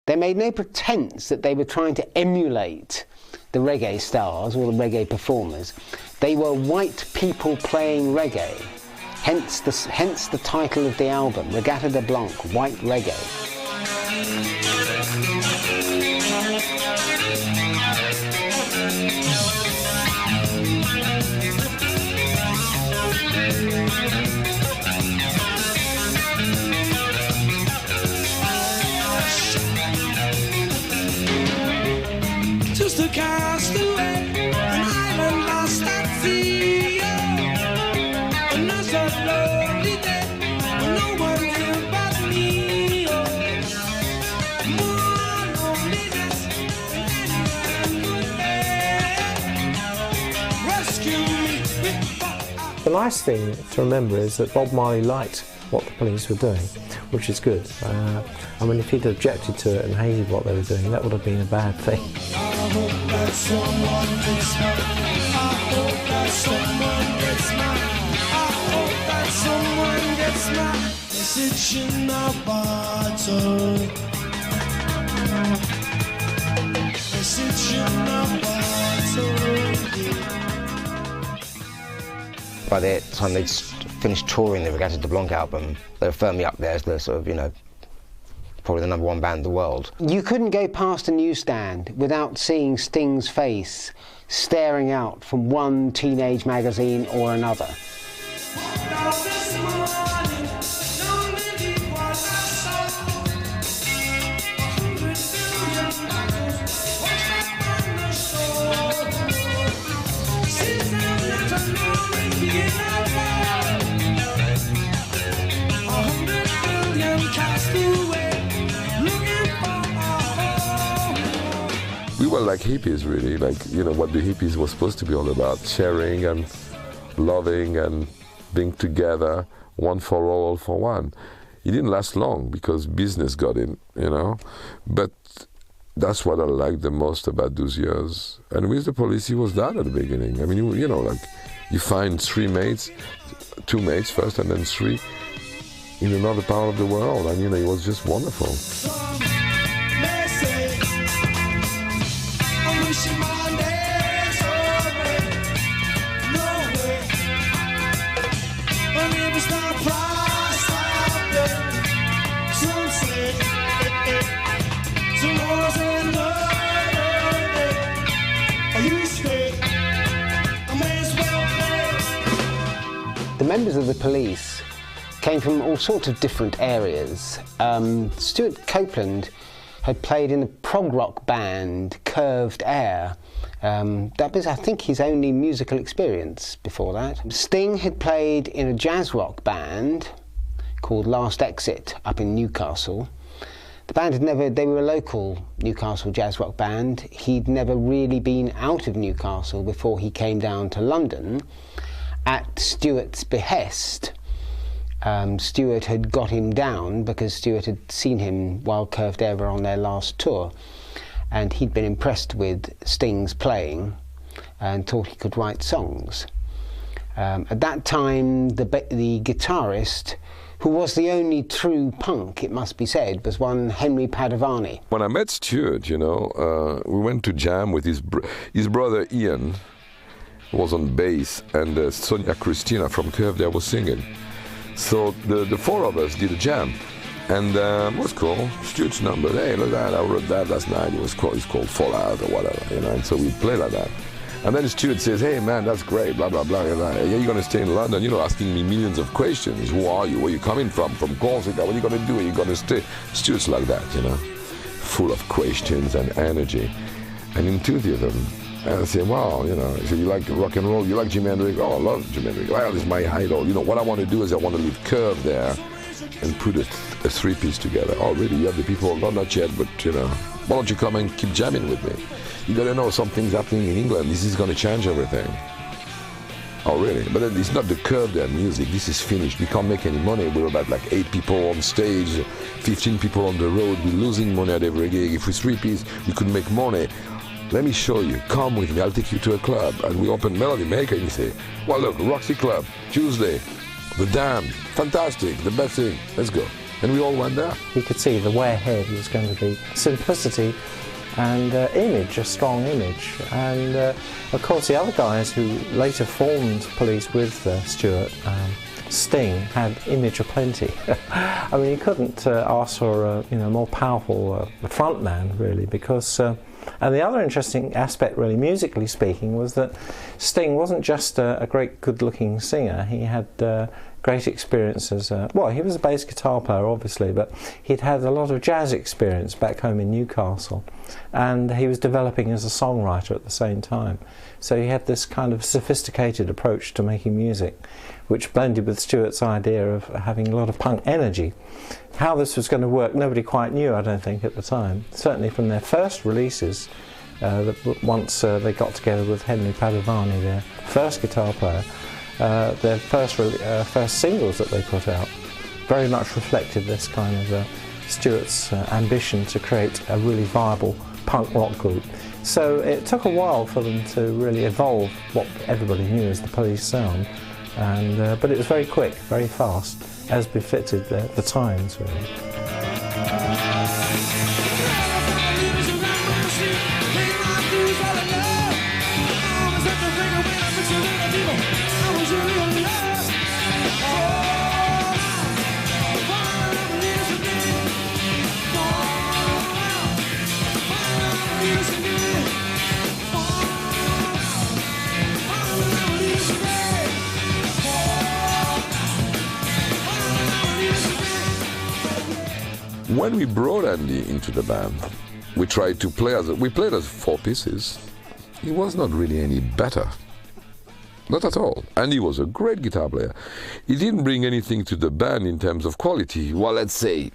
They made no pretense that they were trying to emulate the reggae stars or the reggae performers. They were white people playing reggae, hence the title of the album, Regatta De Blanc, White Reggae. Just a castaway, an island lost at sea. Another lonely day, when no one here but me. More loneliness than anyone could bear. Rescue me. The nice thing to remember is that Bob Marley liked what the Police were doing, which is good. I mean, if he'd objected to it and hated what they were doing, that would have been a bad thing. I hope that someone gets mine. I hope that someone gets mine. I hope that someone gets my message in a bottle. Message in a bottle. By the time they'd finished touring the Regatta De Blanc album, they were firmly up there as the sort of, you know, probably the #1 band in the world. You couldn't go past a newsstand without seeing Sting's face staring out from one teenage magazine or another. We were like hippies, really, like, you know, what the hippies were supposed to be all about, sharing and loving and being together, one for all for one. It didn't last long because business got in, you know, but that's what I liked the most about those years. And with the Police, it was that at the beginning. I mean, you know, like, you find 3 mates, 2 mates first and then 3 in another part of the world, and, you know, it was just wonderful. The members of the Police came from all sorts of different areas. Stewart Copeland had played in the prog rock band Curved Air. That was, I think, his only musical experience before that. Sting had played in a jazz rock band called Last Exit up in Newcastle. The band had never, they were a local Newcastle jazz rock band. He'd never really been out of Newcastle before he came down to London at Stewart's behest. Stewart had got him down because Stewart had seen him while Curved Air were on their last tour, and he'd been impressed with Sting's playing and thought he could write songs. At that time, the guitarist, who was the only true punk, it must be said, was one Henry Padovani. When I met Stewart, you know, we went to jam with his brother Ian, who was on bass, and Sonia Christina from Curved Air was singing. So the 4 of us did a jam, and it was cool. Stuart's number, hey, look at that, I wrote that last night. It's called Fallout or whatever, you know. And so we play like that. And then Stewart says, hey man, that's great, blah blah blah. Yeah, you're gonna stay in London, you know, asking me millions of questions. Who are you? Where are you coming from? From Corsica? What are you gonna do? Are you gonna stay? Stewart's like that, you know, full of questions and energy and enthusiasm. And I say, wow, you know, so you like rock and roll, you like Jimi Hendrix? Oh, I love Jimi Hendrix. Well, this is my idol. You know, what I want to do is I want to leave Curve there and put a 3-piece together. Oh, really? You have the people? No, not yet, but, you know, why don't you come and keep jamming with me? You got to know something's happening in England. This is going to change everything. Oh, really? But it's not the Curve there music. This is finished. We can't make any money. We're about like 8 people on stage, 15 people on the road. We're losing money at every gig. If we 3-piece, we could make money. Let me show you, come with me, I'll take you to a club. And we open Melody Maker and you say, well look, Roxy Club, Tuesday, The Damned, fantastic, the best thing, let's go. And we all went there. You could see the way ahead was going to be simplicity and image, a strong image. And of course the other guys who later formed Police with Stewart, Sting, had image aplenty. I mean, you couldn't ask for a more powerful frontman, really, because and the other interesting aspect, really, musically speaking, was that Sting wasn't just a great good-looking singer. He had great experience as well, he was a bass guitar player, obviously, but he'd had a lot of jazz experience back home in Newcastle, and he was developing as a songwriter at the same time. So he had this kind of sophisticated approach to making music, which blended with Stewart's idea of having a lot of punk energy. How this was going to work, nobody quite knew, I don't think, at the time. Certainly from their first releases, once they got together with Henry Padovani, their first guitar player, their first singles that they put out very much reflected this kind of Stewart's ambition to create a really viable punk rock group. So it took a while for them to really evolve what everybody knew as the Police sound, and but it was very quick, very fast, as befitted the times, really. When we brought Andy into the band, we tried to play we played as 4 pieces. He was not really any better. Not at all. Andy was a great guitar player. He didn't bring anything to the band in terms of quality. Well, let's say,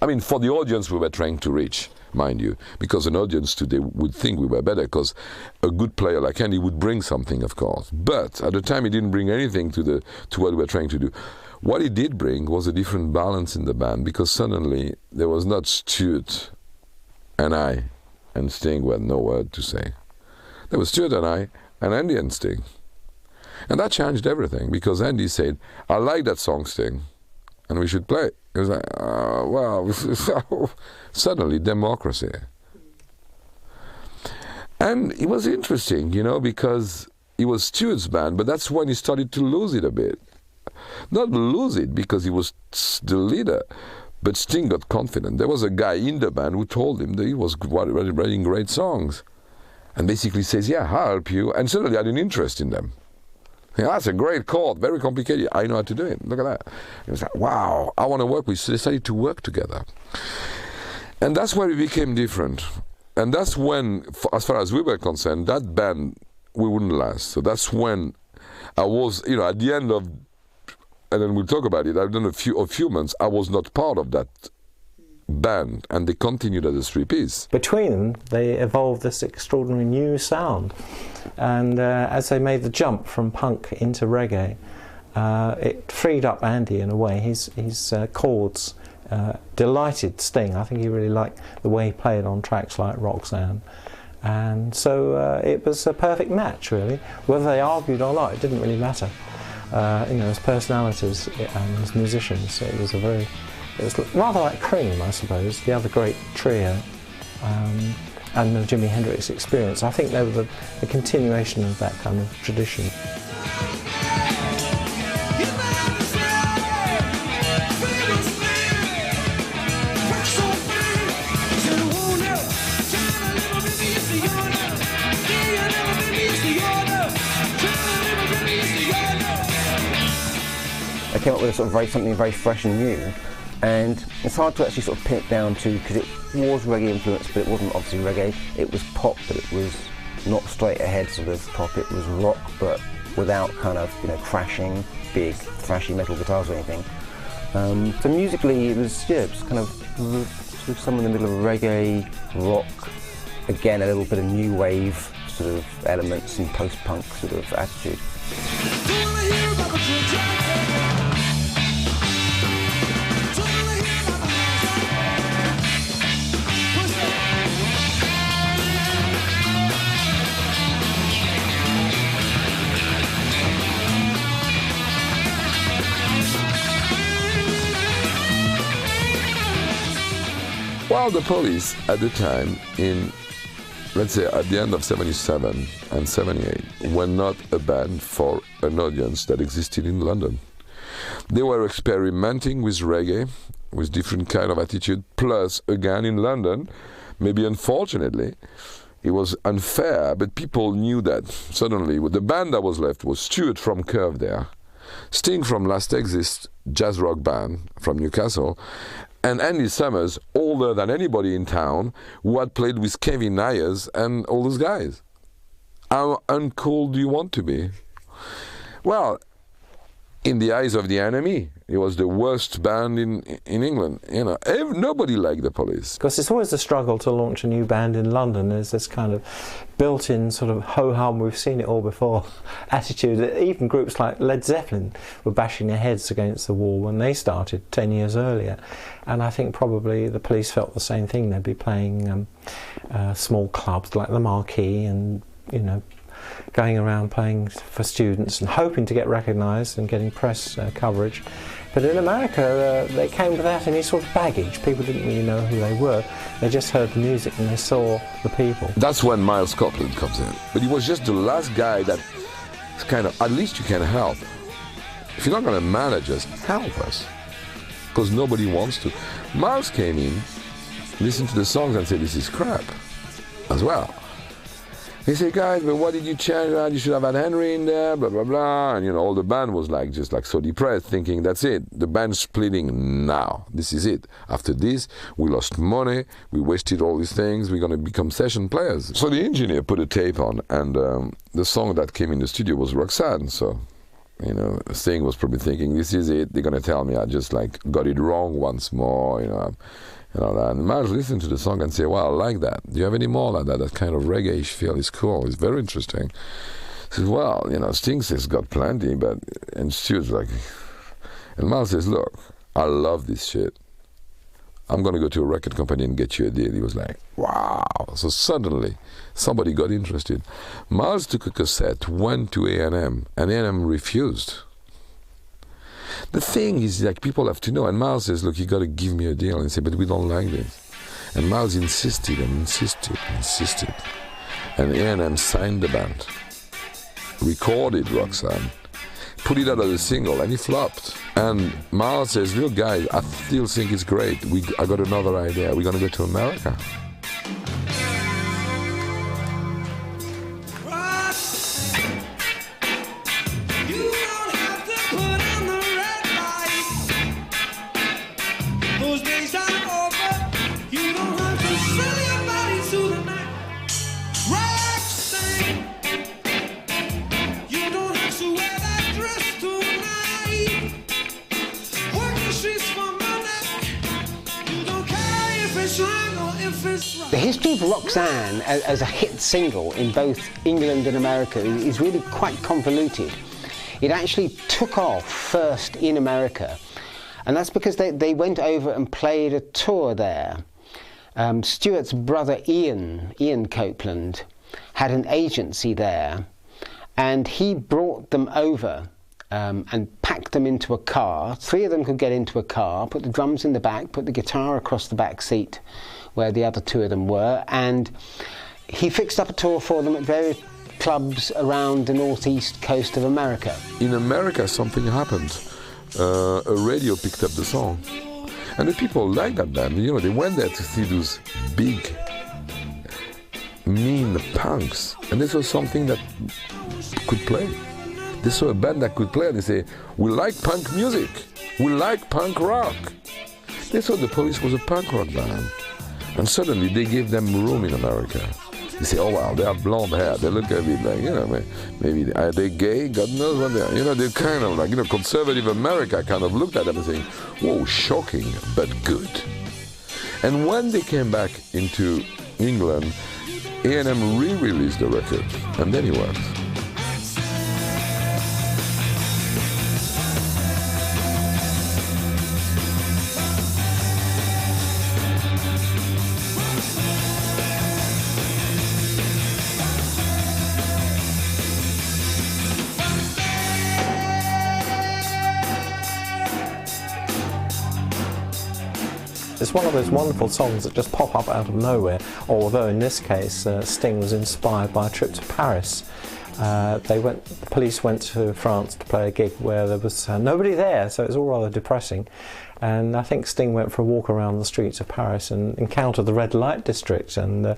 I mean, for the audience we were trying to reach, mind you, because an audience today would think we were better, because a good player like Andy would bring something, of course. But at the time he didn't bring anything to what we were trying to do. What he did bring was a different balance in the band, because suddenly there was not Stewart and I and Sting who had no word to say. There was Stewart and I and Andy and Sting. And that changed everything, because Andy said, I like that song, Sting, and we should play it. It was like, wow, suddenly democracy. And it was interesting, you know, because it was Stewart's band, but that's when he started to lose it a bit. Not lose it because he was the leader, but Sting got confident. There was a guy in the band who told him that he was writing great songs, and basically says, yeah, I'll help you, and suddenly had an interest in them. Yeah, that's a great chord, very complicated. I know how to do it. Look at that. It was like, wow, I want to work with. So they decided to work together. And that's where we became different. And that's when, as far as we were concerned, that band, we wouldn't last. So that's when I was, you know, at the end of, and then we'll talk about it, I've done a few months, I was not part of that band, and they continued as a 3-piece. Between them, they evolved this extraordinary new sound, and as they made the jump from punk into reggae, it freed up Andy in a way. His chords delighted Sting. I think he really liked the way he played on tracks like Roxanne, and so it was a perfect match, really. Whether they argued or not, it didn't really matter. You know, as personalities and as musicians, it was rather like Cream, I suppose, the other great trio, and the Jimi Hendrix Experience. I think they were the continuation of that kind of tradition. I came up with something very fresh and new, and it's hard to actually sort of pin it down to, because it was reggae influenced, but it wasn't obviously reggae. It was pop, but it was not straight ahead sort of pop. It was rock, but without kind of, you know, crashing big thrashy metal guitars or anything. So musically, it was just kind of sort of somewhere in the middle of reggae, rock, again a little bit of new wave sort of elements and post-punk sort of attitude. Well, the Police at the time, in, let's say, at the end of 77 and 78, were not a band for an audience that existed in London. They were experimenting with reggae, with different kind of attitude, plus, again, in London, maybe unfortunately, it was unfair, but people knew that suddenly the band that was left was Stewart from Curve there, Sting from Last Exit, jazz rock band from Newcastle, and Andy Summers, older than anybody in town, who had played with Kevin Ayers and all those guys. How uncool do you want to be? Well, in the eyes of the enemy, it was the worst band in England. You know, nobody liked the Police. Because it's always a struggle to launch a new band in London. There's this kind of built-in sort of ho-hum, we've seen it all before, attitude. Even groups like Led Zeppelin were bashing their heads against the wall when they started 10 years earlier. And I think probably the Police felt the same thing. They'd be playing small clubs like the Marquee and, you know, going around playing for students and hoping to get recognised and getting press coverage. But in America, they came without any sort of baggage. People didn't really know who they were. They just heard the music and they saw the people. That's when Miles Copeland comes in. But he was just the last guy that kind of, at least you can help. If you're not going to manage us, help us. Because nobody wants to. Miles came in, listened to the songs and said, this is crap as well. He said, guys, but what did you change? You should have had Henry in there, blah, blah, blah. And, you know, all the band was like, just like so depressed, thinking, that's it. The band's splitting now. This is it. After this, we lost money. We wasted all these things. We're going to become session players. So the engineer put a tape on, and the song that came in the studio was Roxanne. So, you know, Sting was probably thinking, this is it. They're going to tell me I just, like, got it wrong once more, you know. And Miles listened to the song and said, well, I like that. Do you have any more like that? That kind of reggae-ish feel is cool. It's very interesting. He says, well, you know, Sting says got plenty, but... And Stuart's like... And Miles says, look, I love this shit. I'm going to go to a record company and get you a deal. He was like, wow. So suddenly, somebody got interested. Miles took a cassette, went to A&M, and A&M refused. The thing is, like, people have to know, and Miles says, look, you got to give me a deal. And he said, but we don't like this. And Miles insisted and insisted and insisted. And A&M signed the band, recorded Roxanne, put it out as a single, and he flopped. And Miles says, look, guys, I still think it's great. I got another idea. We're going to go to America. The history of Roxanne as a hit single in both England and America is really quite convoluted. It actually took off first in America, and that's because they went over and played a tour there. Stewart's brother Ian Copeland had an agency there, and he brought them over and packed them into a car. 3 of them could get into a car, put the drums in the back, put the guitar across the back seat where the other 2 of them were, and he fixed up a tour for them at various clubs around the northeast coast of America. In America, something happened. A radio picked up the song, and the people liked that band. You know, they went there to see those big, mean punks, and they saw something that could play. They saw a band that could play, and they say, we like punk music, we like punk rock. They thought the Police was a punk rock band. And suddenly they gave them room in America. They say, oh wow, they have blonde hair. They look a bit like, you know, maybe are they gay? God knows what they are. You know, they're kind of like, you know, conservative America kind of looked at them and saying, whoa, shocking, but good. And when they came back into England, A&M re-released the record, and then it worked. It's one of those wonderful songs that just pop up out of nowhere, although in this case Sting was inspired by a trip to Paris. The police went to France to play a gig where there was nobody there, so it was all rather depressing. And I think Sting went for a walk around the streets of Paris and encountered the red light district, and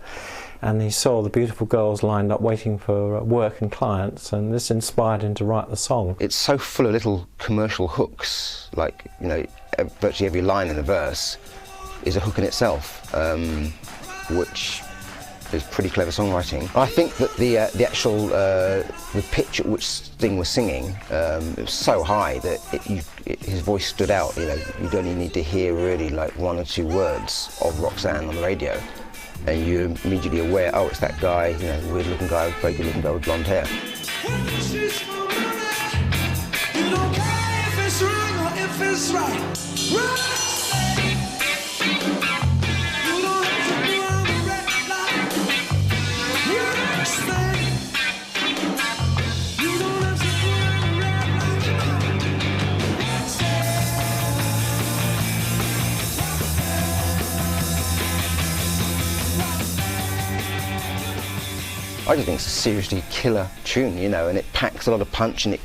he saw the beautiful girls lined up waiting for work and clients, and this inspired him to write the song. It's so full of little commercial hooks, like, you know, virtually every line in the verse is a hook in itself, which is pretty clever songwriting. I think that the actual the pitch at which Sting was singing, it was so high that his voice stood out. You know, you'd only need to hear really like 1 or 2 words of Roxanne on the radio, and you're immediately aware, oh, it's that guy, you know, weird-looking guy, very good-looking guy with blonde hair. You don't care if it's wrong or if it's right. I just think it's a seriously killer tune, you know, and it packs a lot of punch, and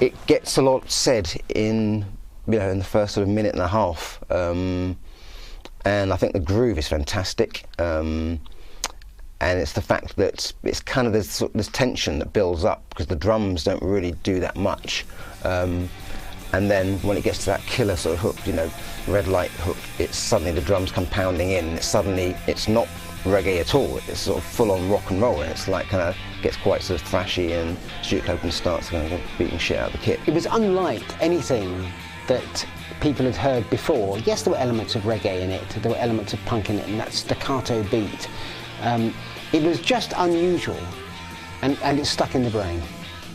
it gets a lot said in, you know, in the first sort of minute and a half. And I think the groove is fantastic. And it's the fact that it's kind of this tension that builds up, because the drums don't really do that much. And then when it gets to that killer sort of hook, you know, red light hook, it's suddenly the drums come pounding in, and it's not reggae at all. It's sort of full-on rock and roll, and it's like kind of gets quite sort of thrashy, and Stewart Copeland starts kind of beating shit out of the kit. It was unlike anything that people had heard before. Yes, there were elements of reggae in it, there were elements of punk in it, and that staccato beat. It was just unusual, and it stuck in the brain.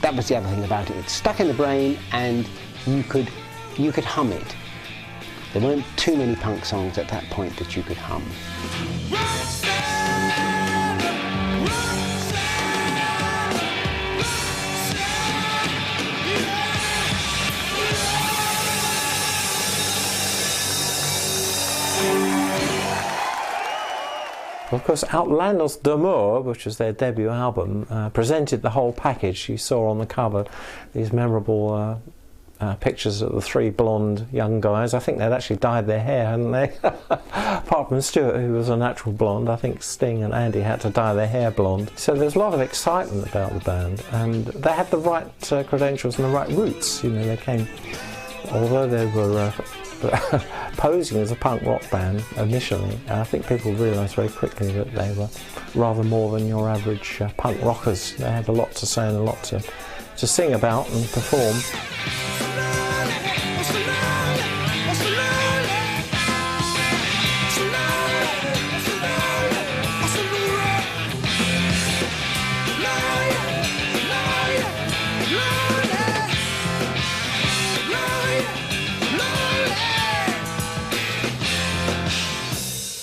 That was the other thing about it. It stuck in the brain, and you could hum it. There weren't too many punk songs at that point that you could hum. Well, of course, Outlandos d'Amour, which was their debut album, presented the whole package. You saw on the cover these memorable pictures of the 3 blonde young guys. I think they'd actually dyed their hair, hadn't they? Apart from Stewart, who was a natural blonde, I think Sting and Andy had to dye their hair blonde. So there's a lot of excitement about the band, and they had the right credentials and the right roots. You know, they came, although they were posing as a punk rock band initially, I think people realised very quickly that they were rather more than your average punk rockers. They had a lot to say and a lot to sing about and perform.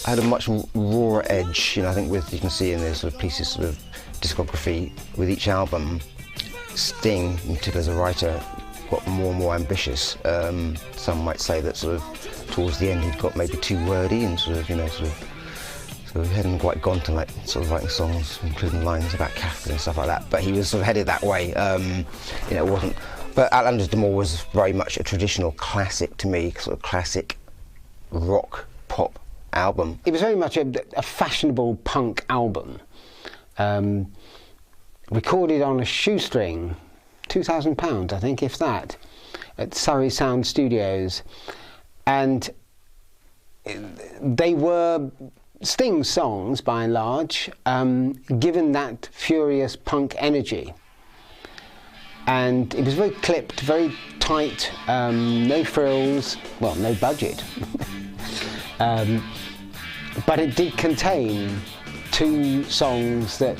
I had a much rawer edge, you know. I think you can see in the sort of pieces sort of discography with each album, Sting, in particular as a writer, got more and more ambitious. Some might say that sort of towards the end he'd got maybe too wordy and sort of, you know, sort of he hadn't quite gone to like sort of writing songs, including lines about Kafka and stuff like that. But he was sort of headed that way. You know, it wasn't. But Outlandos d'Amour was very much a traditional classic to me, sort of classic rock pop album. It was very much a fashionable punk album, recorded on a shoestring, £2,000 I think, if that, at Surrey Sound Studios, and they were Sting songs by and large, given that furious punk energy. And it was very clipped, very tight, no frills, well, no budget. But it did contain 2 songs that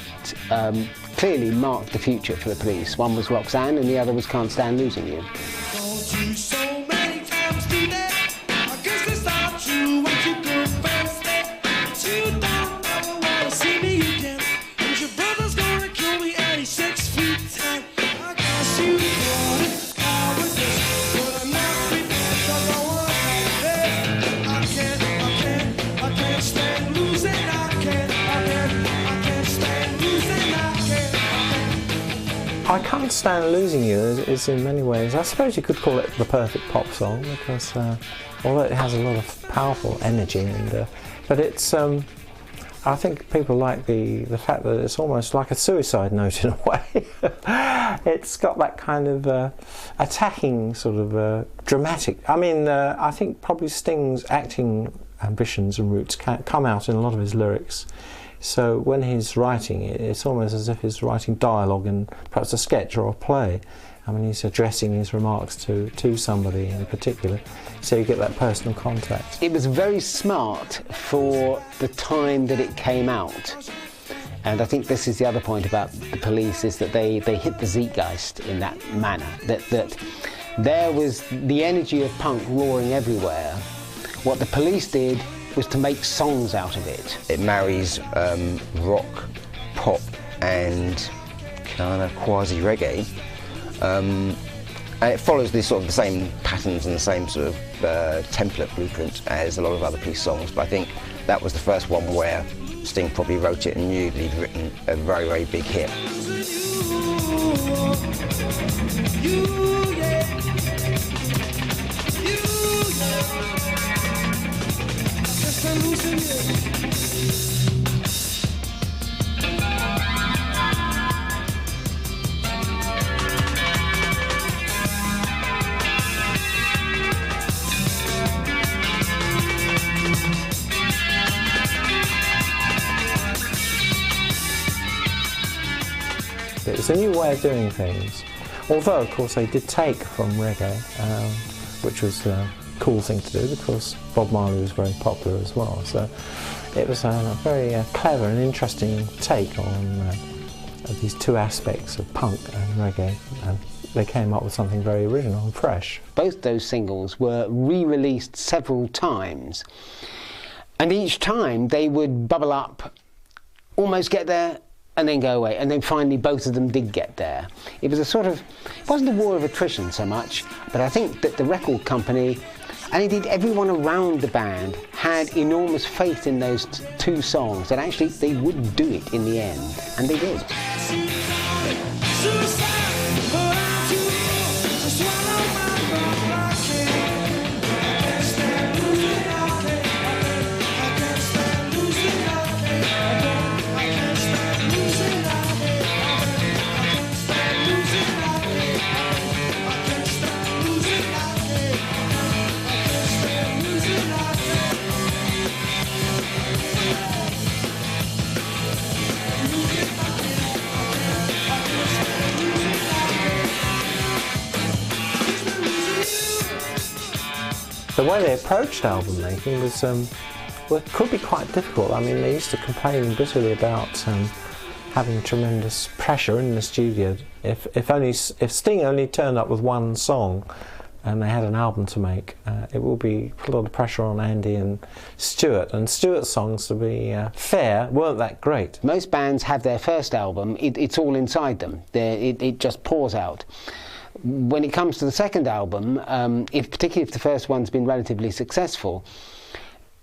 clearly marked the future for the Police. One was Roxanne and the other was Can't Stand Losing You. I Can't Stand Losing You is in many ways, I suppose you could call it the perfect pop song, because although it has a lot of powerful energy, and but it's I think people like the fact that it's almost like a suicide note in a way. It's got that kind of attacking sort of dramatic. I mean, I think probably Sting's acting ambitions and roots come out in a lot of his lyrics. So when he's writing it, it's almost as if he's writing dialogue in perhaps a sketch or a play. I mean, he's addressing his remarks to somebody in particular, so you get that personal contact. It was very smart for the time that it came out. And I think this is the other point about the Police, is that they hit the zeitgeist in that manner, that there was the energy of punk roaring everywhere. What the Police did was to make songs out of it. It marries rock, pop and kind of quasi-reggae. And it follows the same patterns and the same sort of template blueprint as a lot of other Police songs, but I think that was the first one where Sting probably wrote it and knew that he'd written a very, very big hit. It's a new way of doing things, although of course they did take from reggae, which was a cool thing to do because Bob Marley was very popular as well, so it was a very clever and interesting take on these two aspects of punk and reggae, and they came up with something very original and fresh. Both those singles were re-released several times, and each time they would bubble up, almost get there, and then go away, and then finally both of them did get there. It was a sort of, it wasn't a war of attrition so much, but I think that the record company, and indeed everyone around the band, had enormous faith in those two songs, that actually they would do it in the end, and they did. The way they approached album making was, well, it could be quite difficult. I mean, they used to complain bitterly about having tremendous pressure in the studio. If Sting only turned up with one song and they had an album to make, it will be a lot of pressure on Andy and Stewart. And Stewart's songs, to be fair, weren't that great. Most bands have their first album, it's all inside them. It just pours out. When it comes to the second album, particularly if the first one's been relatively successful,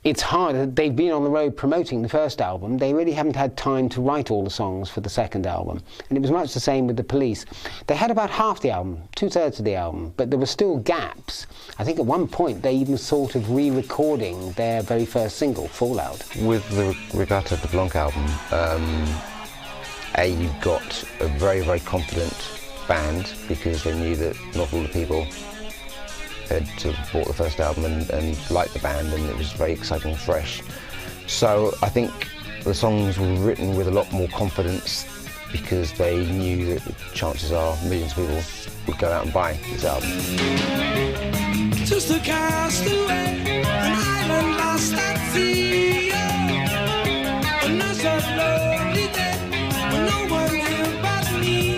it's hard. They've been on the road promoting the first album. They really haven't had time to write all the songs for the second album. And it was much the same with the Police. They had about half the album, 2/3 of the album, but there were still gaps. I think at one point they even thought of re-recording their very first single, Fallout. With the Regatta De Blanc album, you got a very, very confident band, because they knew that not all the people had sort of bought the first album and liked the band, and it was very exciting and fresh. So I think the songs were written with a lot more confidence, because they knew that the chances are millions of people would go out and buy this album. Just a castaway, an island lost at sea. Another lonely day when no one here but me.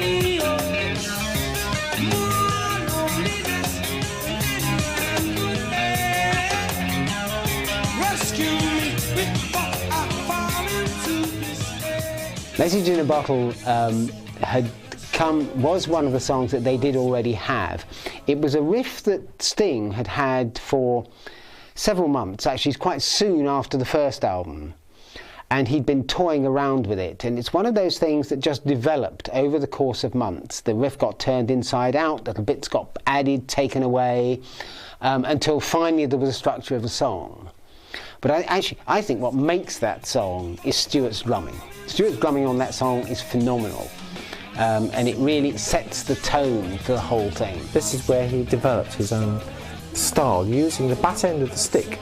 Message in a Bottle was one of the songs that they did already have. It was a riff that Sting had had for several months, actually quite soon after the first album. and he'd been toying around with it, and it's one of those things that just developed over the course of months. The riff got turned inside out, little bits got added, taken away, until finally there was a structure of a song. But I think what makes that song is Stewart's drumming. Stewart's drumming on that song is phenomenal, and it really sets the tone for the whole thing. This is where he developed his own style, using the butt end of the stick,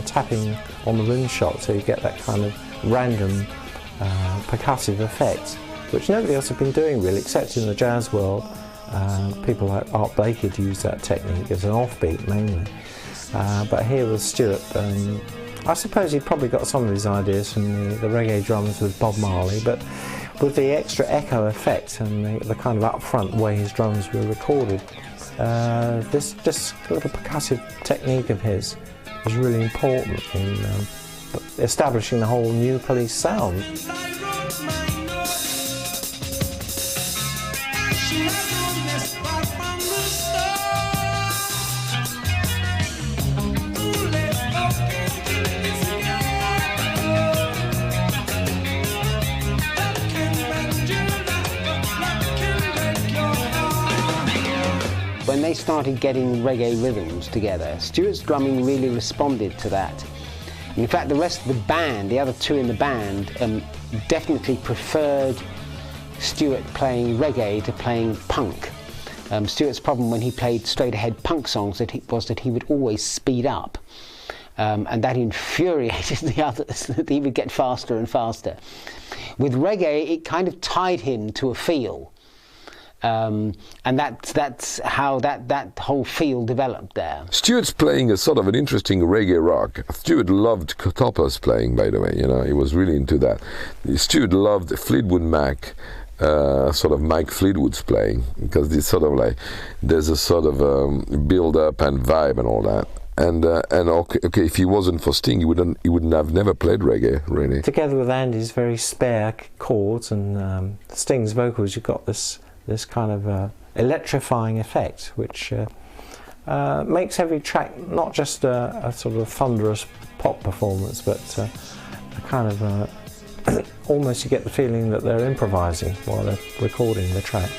tapping on the rim shot, so you get that kind of random percussive effect, which nobody else had been doing really, except in the jazz world. People like Art Blakey had used that technique as an offbeat mainly. But here with Stewart, I suppose he probably got some of his ideas from the reggae drums with Bob Marley, but with the extra echo effect and the kind of upfront way his drums were recorded, this little percussive technique of his was really important in establishing the whole new Police sound. When they started getting reggae rhythms together, Stewart's drumming really responded to that. And in fact, the rest of the band, the other two in the band, definitely preferred Stewart playing reggae to playing punk. Stewart's problem when he played straight-ahead punk songs was that he would always speed up. And that infuriated the others, that he would get faster and faster. With reggae, it kind of tied him to a feel. And that's how that whole feel developed there. Stewart's playing a sort of an interesting reggae rock. Stewart loved Topper's playing, by the way, you know, he was really into that. Stewart loved Fleetwood Mac, sort of Mike Fleetwood's playing, because this sort of like, there's a sort of build-up and vibe and all that. And okay, if he wasn't for Sting, he wouldn't have never played reggae, really. Together with Andy's very spare chords and Sting's vocals, you've got this kind of electrifying effect, which makes every track not just a sort of thunderous pop performance, but a kind of almost you get the feeling that they're improvising while they're recording the track.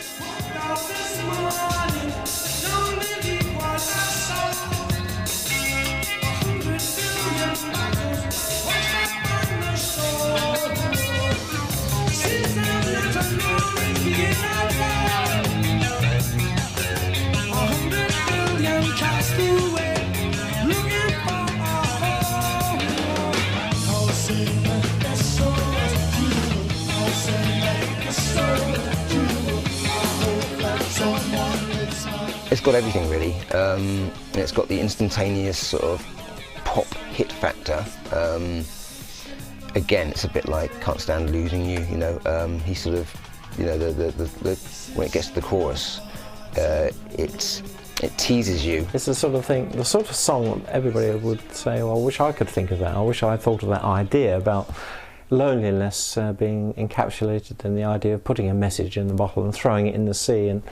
It's got everything really. It's got the instantaneous sort of pop hit factor. Again, it's a bit like Can't Stand Losing You. You know, he sort of, you know, when it gets to the chorus, it teases you. It's the sort of thing, the sort of song that everybody would say, well, I wish I could think of that. I wish I thought of that idea about loneliness being encapsulated in the idea of putting a message in the bottle and throwing it in the sea and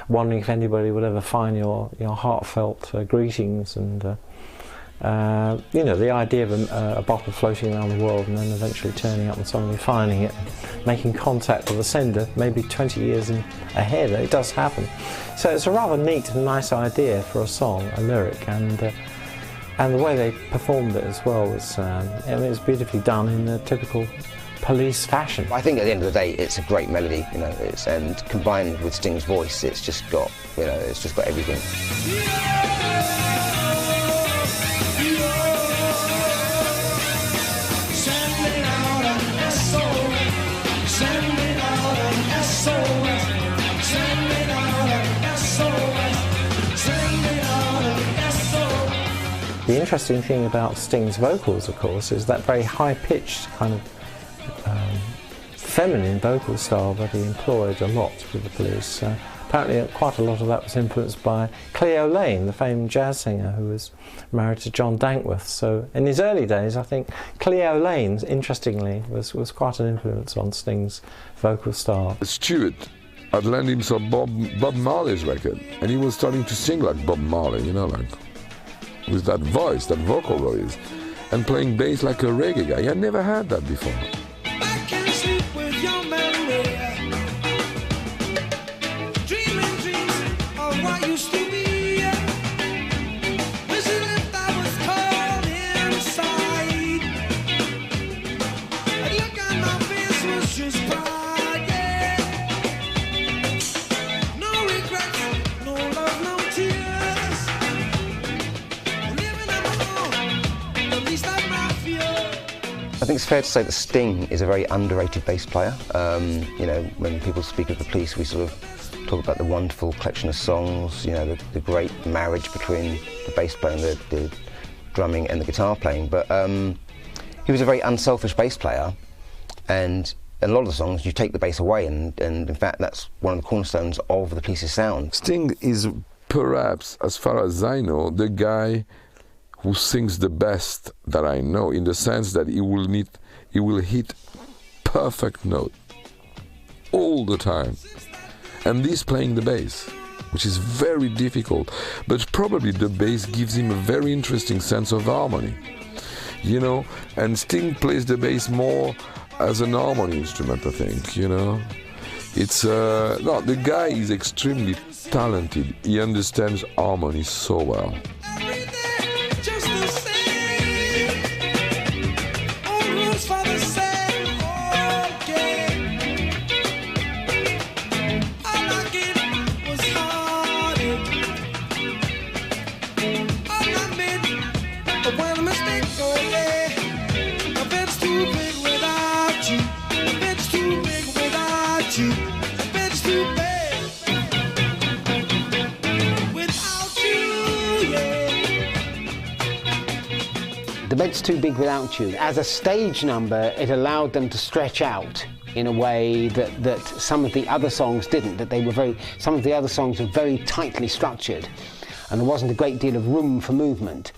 wondering if anybody would ever find your heartfelt greetings, and you know, the idea of a bottle floating around the world and then eventually turning up and somebody finding it and making contact with the sender maybe 20 years ahead. It does happen. So it's a rather neat and nice idea for a song, a lyric, and the way they performed it as well was, I mean, it was beautifully done in the typical Police fashion. I think at the end of the day, it's a great melody, you know, and combined with Sting's voice, it's just got, you know, it's just got everything. The interesting thing about Sting's vocals, of course, is that very high-pitched kind of feminine vocal style that he employed a lot with the Police. Apparently quite a lot of that was influenced by Cleo Lane, the famed jazz singer who was married to John Dankworth. So in his early days, I think Cleo Lane, interestingly, was quite an influence on Sting's vocal style. Stewart had lent himself Bob Marley's record, and he was starting to sing like Bob Marley, you know, like with that voice, that vocal voice, and playing bass like a reggae guy. He had never had that before. used to be. When she left, I was cold inside. The look on my face was just pride, yeah. No regrets, no love, no tears. Living on my own, the least of my fears. I think it's fair to say that Sting is a very underrated bass player. You know, when people speak of the Police, we sort of talk about the wonderful collection of songs, you know, the great marriage between the bass player and the drumming and the guitar playing. But he was a very unselfish bass player, and a lot of the songs you take the bass away, and in fact that's one of the cornerstones of the Police's sound. Sting is perhaps, as far as I know, the guy who sings the best that I know, in the sense that he will hit perfect note all the time, and this playing the bass, which is very difficult, but probably the bass gives him a very interesting sense of harmony, you know, and Sting plays the bass more as an harmony instrument, I think, you know. It's no, the guy is extremely talented. He understands harmony so well. Just the same, all rules for the same old game. All I get was heartache. All I made one mistake, oh yeah. The bed's too big without you. The bed's too big without you. The bed's too big without you, yeah. The Bed's Too Big Without You. As a stage number, it allowed them to stretch out in a way that some of the other songs didn't, some of the other songs were very tightly structured, and there wasn't a great deal of room for movement.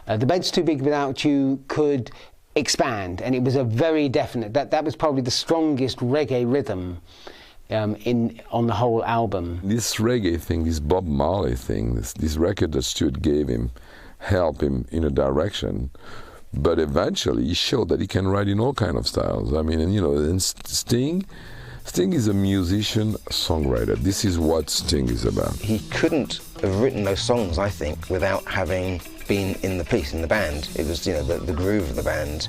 The Bed's Too Big Without You could expand, and it was a very definite, that was probably the strongest reggae rhythm on the whole album. This reggae thing, this Bob Marley thing, this record that Stewart gave him, help him in a direction, but eventually he showed that he can write in all kind of styles. I mean, and you know, and Sting is a musician, songwriter. This is what Sting is about. He couldn't have written those songs, I think, without having been in the Police, in the band. It was, you know, the groove of the band,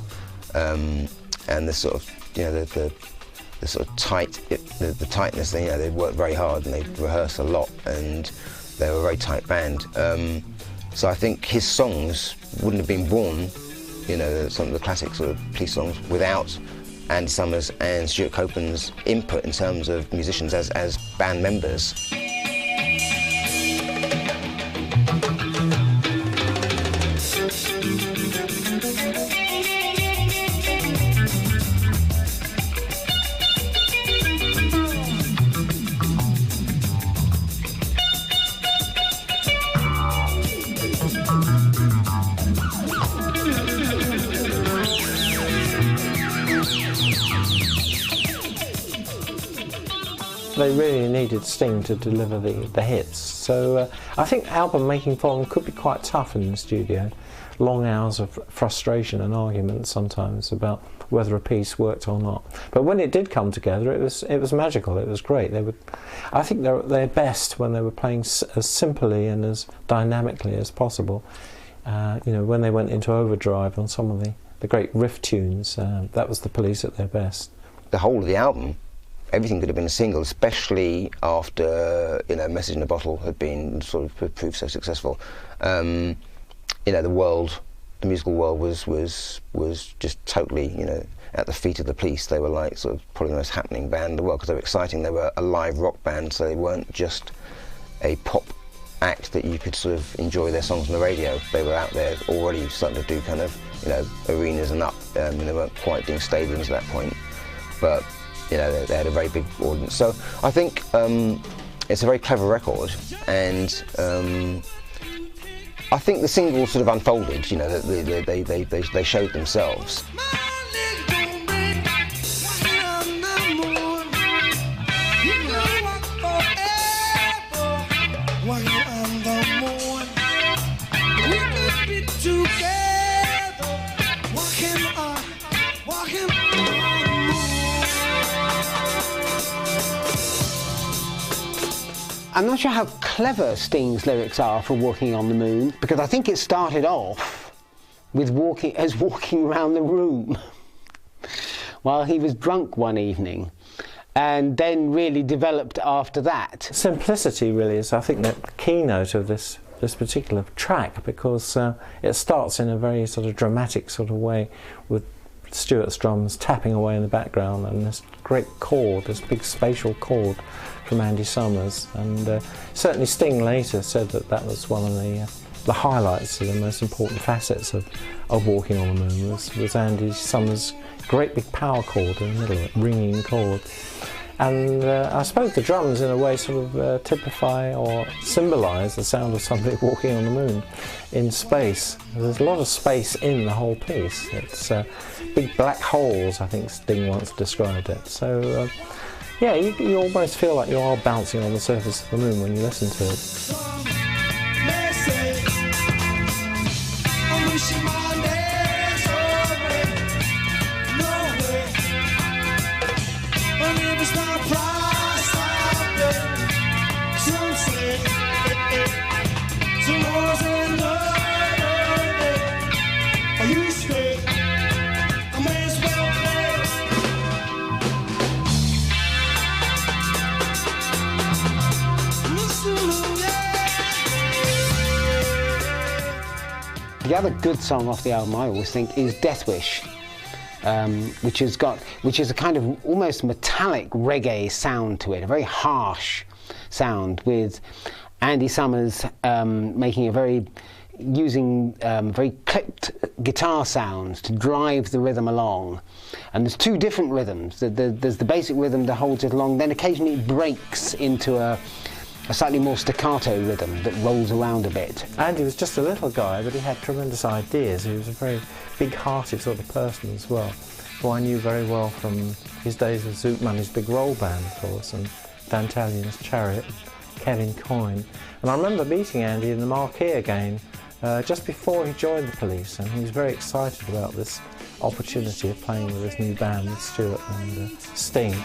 and the sort of, you know, the sort of the tightness. You know, they'd work very hard and they'd rehearse a lot, and they were a very tight band. So I think his songs wouldn't have been born, you know, some of the classic sort of Police songs, without Andy Summers and Stewart Copeland's input in terms of musicians as band members. They really needed Sting to deliver the hits. So I think album making for them could be quite tough in the studio. Long hours of frustration and arguments sometimes about whether a piece worked or not. But when it did come together, it was magical. It was great. I think they're at their best when they were playing as simply and as dynamically as possible. You know, when they went into overdrive on some of the great riff tunes, that was the Police at their best. The whole of the album, everything could have been a single, especially after, you know, Message in a Bottle had been sort of proved so successful. You know, the musical world was just totally, you know, at the feet of the Police. They were like sort of probably the most happening band in the world because they were exciting. They were a live rock band, so they weren't just a pop act that you could sort of enjoy their songs on the radio. They were out there already starting to do kind of, you know, arenas and up, and they weren't quite doing stadiums at that point, but you know, they had a very big audience. So I think it's a very clever record, and I think the single sort of unfolded, you know, they showed themselves. I'm not sure how clever Sting's lyrics are for Walking on the Moon, because I think it started off with walking around the room while he was drunk one evening, and then really developed after that. Simplicity really is, I think, the keynote of this particular track, because it starts in a very sort of dramatic sort of way with Stewart's drums tapping away in the background and this great chord, this big spatial chord from Andy Summers, and certainly Sting later said that that was one of the highlights of the most important facets of Walking on the Moon was Andy Summers' great big power chord in the middle of it, ringing chord. And I suppose the drums in a way sort of typify or symbolise the sound of somebody walking on the moon in space. There's a lot of space in the whole piece. It's big black holes, I think Sting once described it. So yeah, you almost feel like you are bouncing on the surface of the moon when you listen to it. The other good song off the album, I always think, is Death Wish, which is a kind of almost metallic reggae sound to it, a very harsh sound, with Andy Summers using very clipped guitar sounds to drive the rhythm along. And there's two different rhythms. There's the basic rhythm that holds it along, then occasionally it breaks into a slightly more staccato rhythm that rolls around a bit. Andy was just a little guy, but he had tremendous ideas. He was a very big-hearted sort of person as well, who I knew very well from his days with Zoot Money's Big Roll Band, of course, and Dantalian's Chariot, Kevin Coyne. And I remember meeting Andy in the Marquee again just before he joined the Police, and he was very excited about this opportunity of playing with his new band with Stewart and Sting.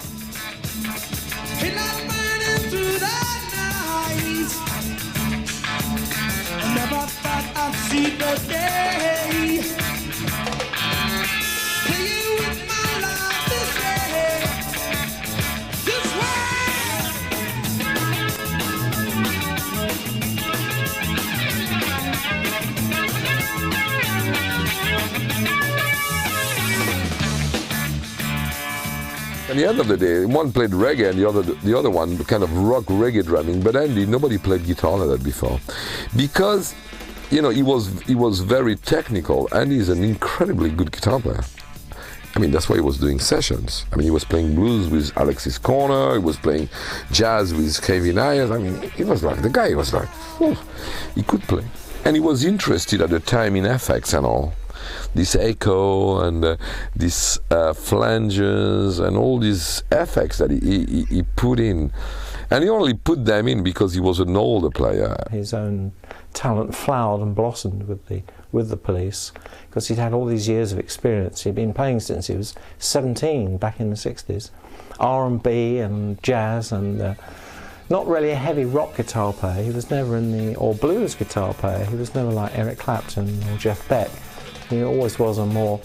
Never thought I'd see the day. Playing with my life this way, this At the end of the day, one played reggae and the other one kind of rock reggae drumming. But Andy, nobody played guitar like that before, because he was very technical. Andy is an incredibly good guitar player. I mean, that's why he was doing sessions. I mean, he was playing blues with Alexis Corner. He was playing jazz with Kevin Ayers. I mean, he was like he could play, and he was interested at the time in effects and all. This echo and these flanges and all these effects that he put in, and he only put them in because he was an older player. His own talent flowered and blossomed with the Police, because he'd had all these years of experience. He'd been playing since he was 17 back in the 60s, R&B and jazz, and not really a heavy rock guitar player. He was never or blues guitar player. He was never like Eric Clapton or Jeff Beck. He always was a more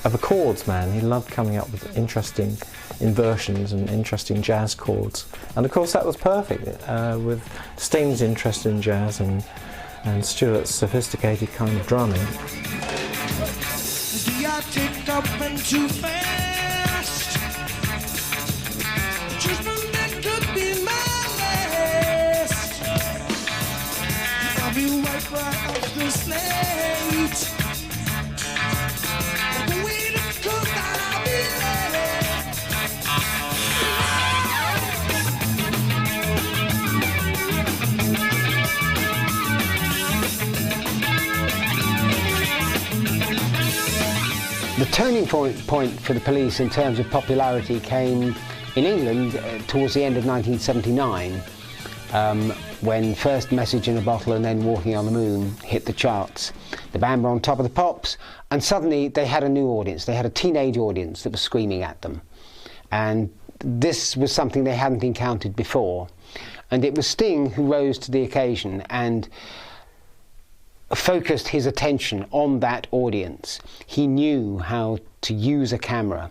of a chords man. He loved coming up with interesting inversions and interesting jazz chords. And of course that was perfect with Sting's interest in jazz and Stewart's sophisticated kind of drumming. I take up and too fast. Judgment that could be my last. I'll be wiped right off the slate. The way to cook, I'll be late. The turning point for the Police in terms of popularity came in England towards the end of 1979, when first Message in a Bottle and then Walking on the Moon hit the charts. The band were on top of the pops, and suddenly they had a new audience. They had a teenage audience that was screaming at them. And this was something they hadn't encountered before. And it was Sting who rose to the occasion and focused his attention on that audience. He knew how to use a camera.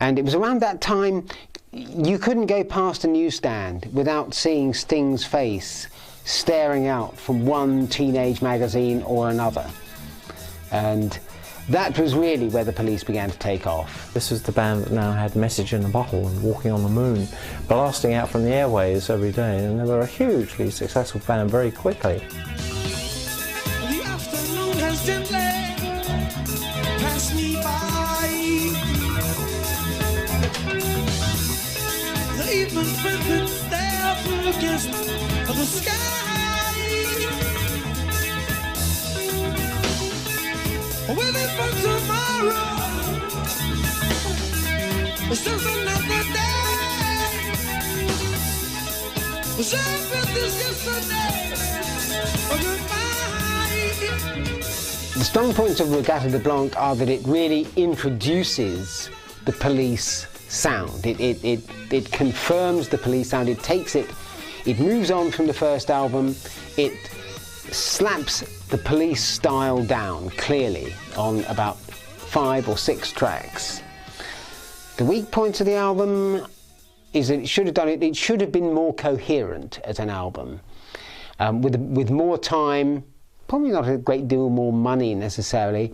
And it was around that time you couldn't go past a newsstand without seeing Sting's face staring out from one teenage magazine or another. And that was really where the Police began to take off. This was the band that now had Message in a Bottle and Walking on the Moon blasting out from the airways every day, and they were a hugely successful band very quickly. The afternoon has gently passed me by. The evening printed there against the sky. Waiting for tomorrow. It's just another day. Was I with this yesterday? Goodbye. The strong points of Regatta De Blanc are that it really introduces the Police sound. It confirms the Police sound. It takes it, it moves on from the first album. It slaps the Police style down clearly on about 5 or 6 tracks. The weak points of the album is that it should have been more coherent as an album. With more time, probably not a great deal more money necessarily,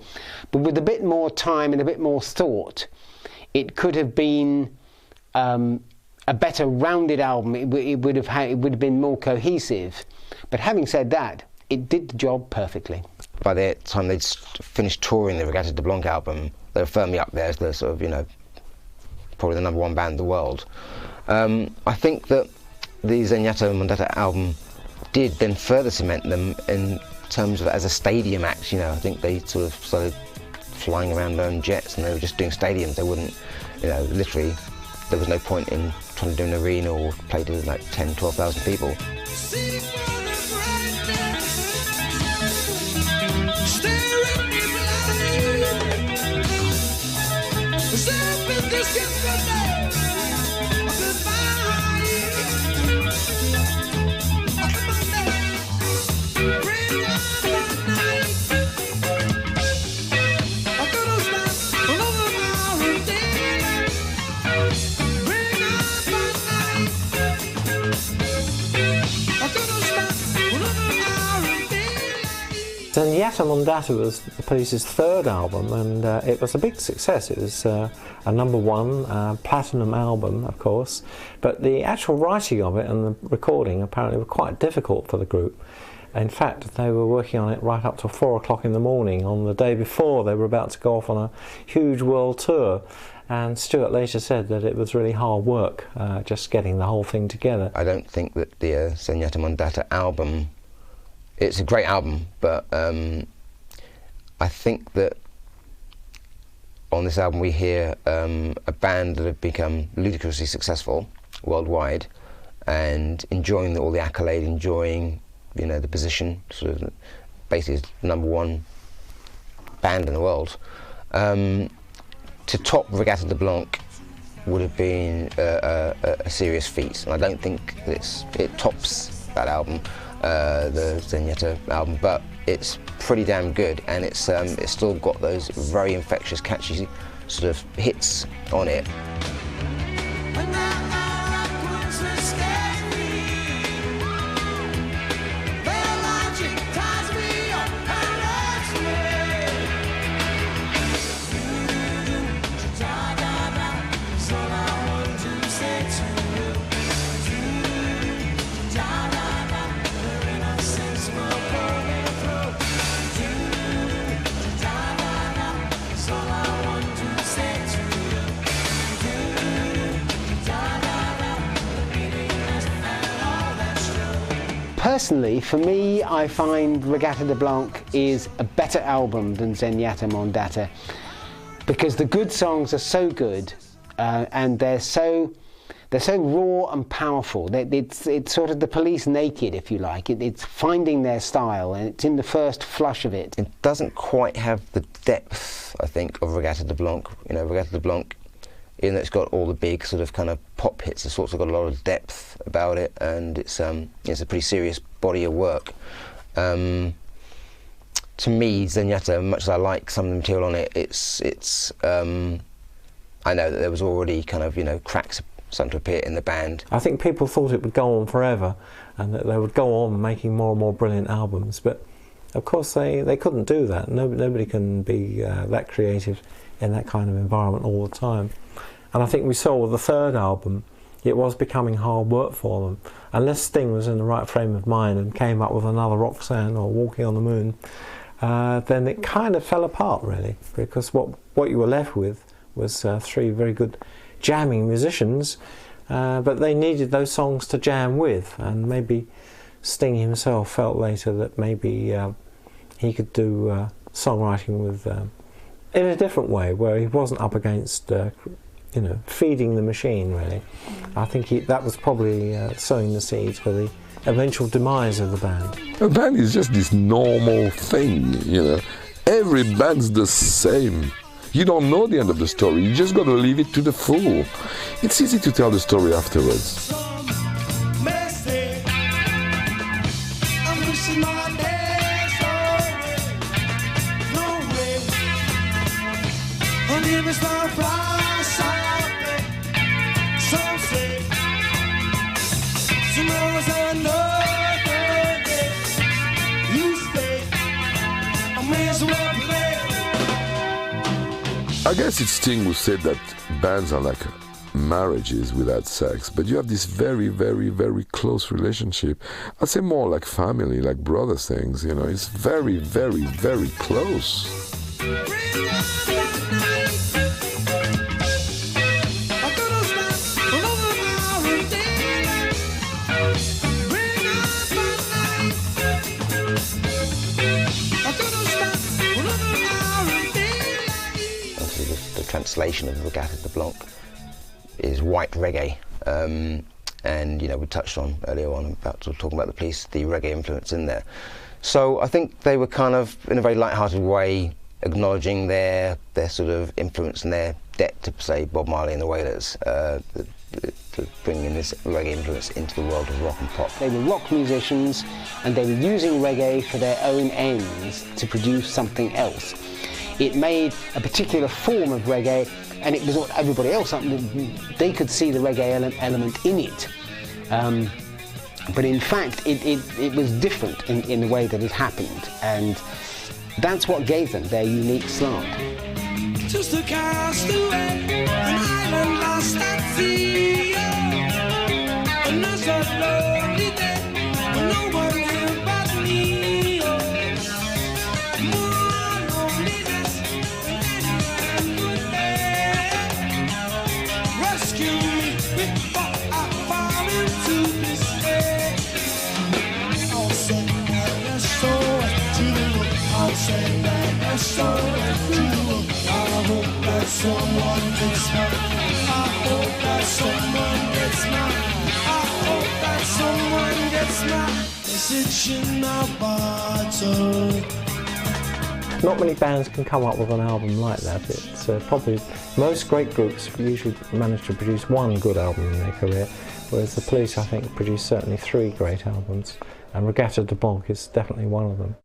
but with a bit more time and a bit more thought, it could have been a better rounded album. It would have been more cohesive. But having said that, it did the job perfectly. By the time they'd finished touring the Regatta De Blanc album, they were firmly up there as the sort of, you know, probably the #1 band in the world. I think that the Zenyatta Mondatta album did then further cement them in terms of as a stadium act. You know, I think they sort of started flying around their own jets and they were just doing stadiums. They wouldn't, you know, literally, there was no point in trying to do an arena or play to like 10, 12,000 people. Zenyatta Mondatta was the Police's 3rd album, and it was a big success. It was a #1 platinum album, of course, but the actual writing of it and the recording apparently were quite difficult for the group. In fact, they were working on it right up till 4 o'clock in the morning on the day before they were about to go off on a huge world tour. And Stewart later said that it was really hard work just getting the whole thing together. I don't think that the Zenyatta Mondatta album, it's a great album, but I think that on this album we hear a band that have become ludicrously successful worldwide and enjoying all the accolade, enjoying, you know, the position, sort of basically #1 band in the world. To top Regatta De Blanc would have been a serious feat, and I don't think it tops that album, the Zenyatta album, but it's pretty damn good, and it's still got those very infectious, catchy sort of hits on it. Personally, for me, I find Regatta De Blanc is a better album than Zenyatta Mondatta, because the good songs are so good and they're so raw and powerful. It's sort of the Police naked, if you like. It's finding their style, and it's in the first flush of it. It doesn't quite have the depth, I think, of Regatta De Blanc. You know, Regatta De Blanc in that it's got all the big sort of kind of pop hits. It's also got a lot of depth about it, and it's a pretty serious body of work. To me, Zenyatta, much as I like some of the material on it, I know that there was already kind of, you know, cracks starting to appear in the band. I think people thought it would go on forever and that they would go on making more and more brilliant albums, but of course they couldn't do that. Nobody can be that creative in that kind of environment all the time. And I think we saw with the third album, it was becoming hard work for them. Unless Sting was in the right frame of mind and came up with another Roxanne or Walking on the Moon, then it kind of fell apart really, because what you were left with was three very good jamming musicians, but they needed those songs to jam with, and maybe Sting himself felt later that maybe he could do songwriting with in a different way, where he wasn't up against you know, feeding the machine really. I think that was probably sowing the seeds for the eventual demise of the band. A band is just this normal thing, you know. Every band's the same. You don't know the end of the story, you just got to leave it to the fool. It's easy to tell the story afterwards. I guess it's Sting who said that bands are like marriages without sex, but you have this very, very, very close relationship. I'd say more like family, like brothers things, you know, it's very, very, very close. Translation of Regatta De Blanc is white reggae, and you know, we touched on earlier on about sort of talking about the Police, the reggae influence in there. So I think they were kind of, in a very light-hearted way, acknowledging their sort of influence and their debt to, say, Bob Marley and the Wailers, bringing this reggae influence into the world of rock and pop. They were rock musicians, and they were using reggae for their own ends to produce something else. It made a particular form of reggae, and it was what everybody else, they could see the reggae element in it. But in fact, it was different in the way that it happened, and that's what gave them their unique slant. Just a castaway, an island lost at sea, another lonely day, when no one here but me. Someone gets mine. I hope that someone gets mine. I hope that someone gets mine. Message in my bottle. Not many bands can come up with an album like that. It's probably, most great groups usually manage to produce one good album in their career, whereas the Police, I think, produced certainly 3 great albums, and Regatta De Blanc is definitely one of them.